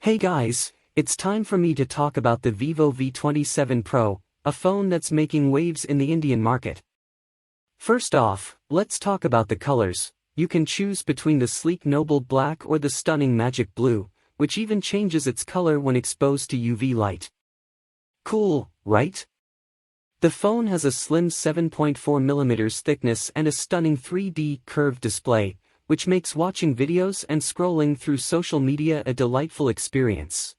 Hey guys, it's time for me to talk about the Vivo V27 Pro, a phone that's making waves in the Indian market. First off, let's talk about the colors. You can choose between the sleek noble black or the stunning magic blue, which even changes its color when exposed to UV light. Cool, right? The phone has a slim 7.4mm thickness and a stunning 3D curved display, which makes watching videos and scrolling through social media a delightful experience.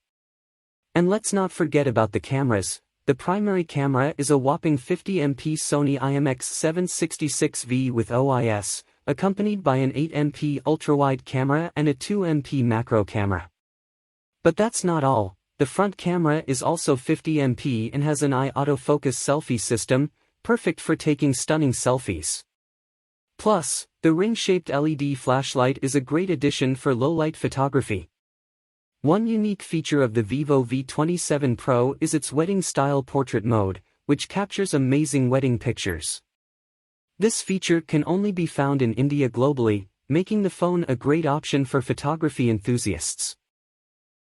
And let's not forget about the cameras. The primary camera is a whopping 50MP Sony IMX766V with OIS, accompanied by an 8MP ultrawide camera and a 2MP macro camera. But that's not all. The front camera is also 50MP and has an eye autofocus selfie system, perfect for taking stunning selfies. Plus, the ring-shaped LED flashlight is a great addition for low-light photography. One unique feature of the Vivo V27 Pro is its wedding-style portrait mode, which captures amazing wedding pictures. This feature can only be found in India globally, making the phone a great option for photography enthusiasts.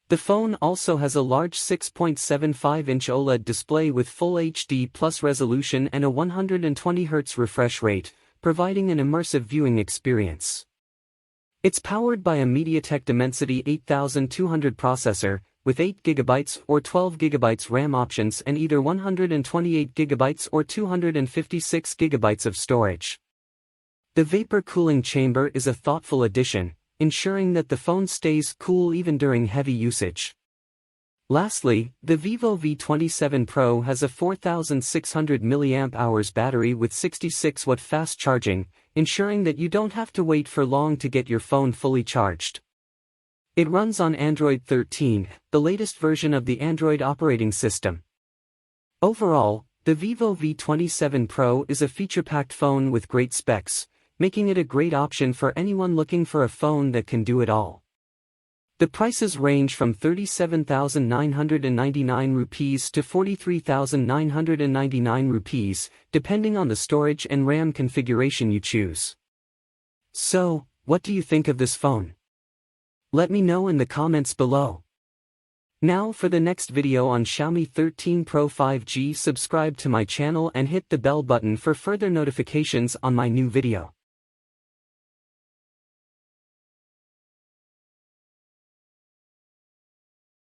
The phone also has a large 6.75-inch OLED display with Full HD Plus resolution and a 120Hz refresh rate, providing an immersive viewing experience. It's powered by a MediaTek Dimensity 8200 processor, with 8GB or 12GB RAM options and either 128GB or 256GB of storage. The vapor cooling chamber is a thoughtful addition, ensuring that the phone stays cool even during heavy usage. Lastly, the Vivo V27 Pro has a 4600 mAh battery with 66W fast charging, ensuring that you don't have to wait for long to get your phone fully charged. It runs on Android 13, the latest version of the Android operating system. Overall, the Vivo V27 Pro is a feature-packed phone with great specs, making it a great option for anyone looking for a phone that can do it all. The prices range from 37,999 rupees to 43,999 rupees, depending on the storage and RAM configuration you choose. So, what do you think of this phone? Let me know in the comments below. Now for the next video on Xiaomi 13 Pro 5G, subscribe to my channel and hit the bell button for further notifications on my new video.